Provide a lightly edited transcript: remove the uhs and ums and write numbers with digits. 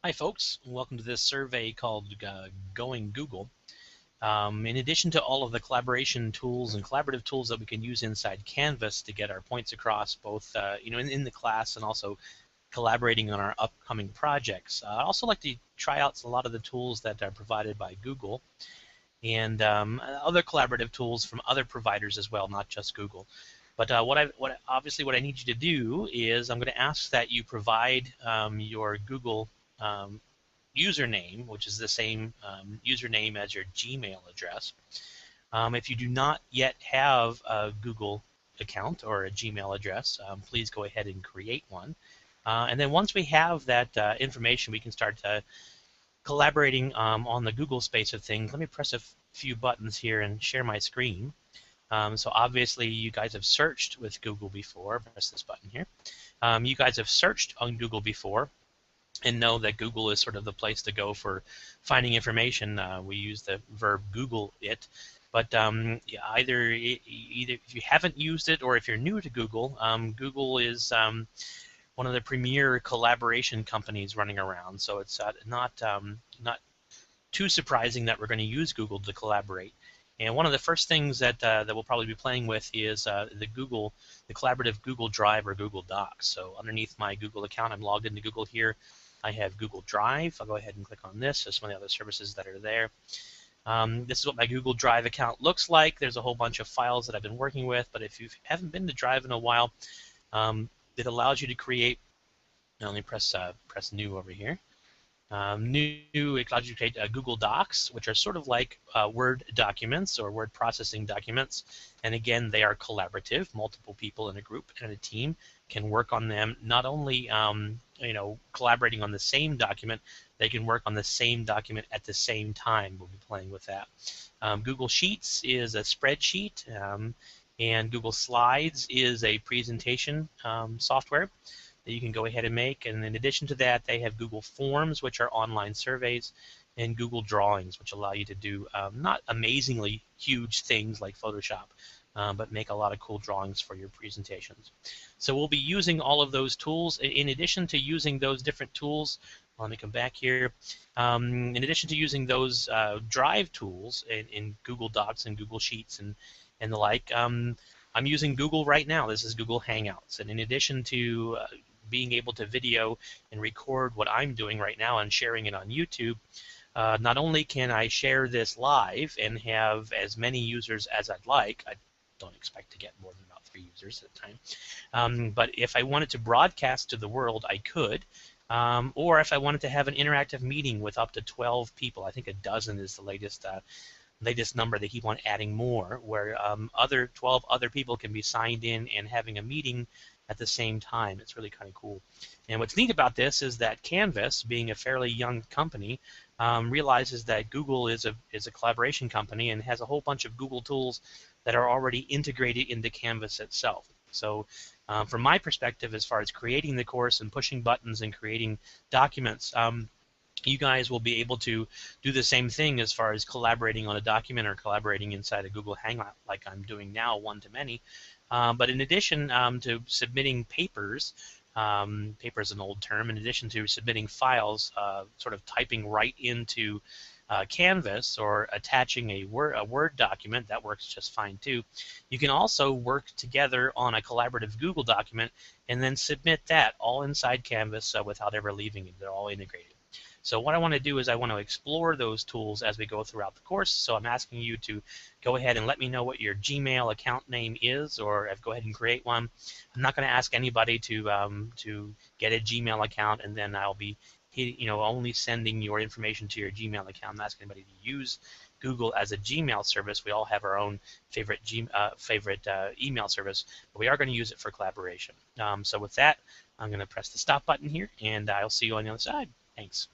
Hi folks, welcome to this survey called Going Google. In addition to all of the collaboration tools and collaborative tools that we can use inside Canvas to get our points across, both in the class and also collaborating on our upcoming projects, I'd also like to try out a lot of the tools that are provided by Google and other collaborative tools from other providers as well, not just Google. But what I need you to do is I'm going to ask that you provide your Google username, which is the same username as your Gmail address. If you do not yet have a Google account or a Gmail address, please go ahead and create one. And then once we have that information, we can start collaborating on the Google space of things. Let me press a few buttons here and share my screen. So obviously you guys have searched with Google before. Press this button here. You guys have searched on Google before and know that Google is sort of the place to go for finding information. We use the verb Google it. But either if you haven't used it or if you're new to Google, Google is one of the premier collaboration companies running around. So it's not too surprising that we're going to use Google to collaborate. And one of the first things that we'll probably be playing with is the collaborative Google Drive or Google Docs. So underneath my Google account, I'm logged into Google here. I have Google Drive. I'll go ahead and click on this. There's some of the other services that are there. This is what my Google Drive account looks like. There's a whole bunch of files that I've been working with, but if you haven't been to Drive in a while, it allows you to create. Now let me press New over here. New, it allows you to create Google Docs, which are sort of like Word documents or word processing documents. And again, they are collaborative. Multiple people in a group and a team can work on them. Not only collaborating on the same document, they can work on the same document at the same time. We'll be playing with that. Google Sheets is a spreadsheet, and Google Slides is a presentation software that you can go ahead and make. And in addition to that, they have Google Forms, which are online surveys, and Google Drawings, which allow you to do not amazingly huge things like Photoshop, but make a lot of cool drawings for your presentations. So we'll be using all of those tools. In addition to using those different tools, let me come back here. In addition to using those Drive tools in Google Docs and Google Sheets and the like, I'm using Google right now. This is Google Hangouts. And in addition to being able to video and record what I'm doing right now and sharing it on YouTube, not only can I share this live and have as many users as I'd like, I don't expect to get more than about 3 users at a time, but if I wanted to broadcast to the world, I could. Or if I wanted to have an interactive meeting with up to 12 people, I think a dozen is the latest number. They keep on adding more, where 12 other people can be signed in and having a meeting at the same time. It's really kind of cool. And what's neat about this is that Canvas, being a fairly young company, realizes that Google is a collaboration company and has a whole bunch of Google tools that are already integrated into Canvas itself. So from my perspective, as far as creating the course and pushing buttons and creating documents, you guys will be able to do the same thing as far as collaborating on a document or collaborating inside a Google Hangout like I'm doing now, one-to-many. But in addition to submitting papers, paper is an old term, in addition to submitting files, sort of typing right into Canvas or attaching a Word document, that works just fine too. You can also work together on a collaborative Google document and then submit that all inside Canvas without ever leaving it. They're all integrated. So what I want to do is I want to explore those tools as we go throughout the course. So I'm asking you to go ahead and let me know what your Gmail account name is, or go ahead and create one. I'm not going to ask anybody to get a Gmail account and then I'll be only sending your information to your Gmail account. I'm not asking anybody to use Google as a Gmail service. We all have our own favorite email service, but we are going to use it for collaboration. So with that, I'm going to press the stop button here, and I'll see you on the other side. Thanks.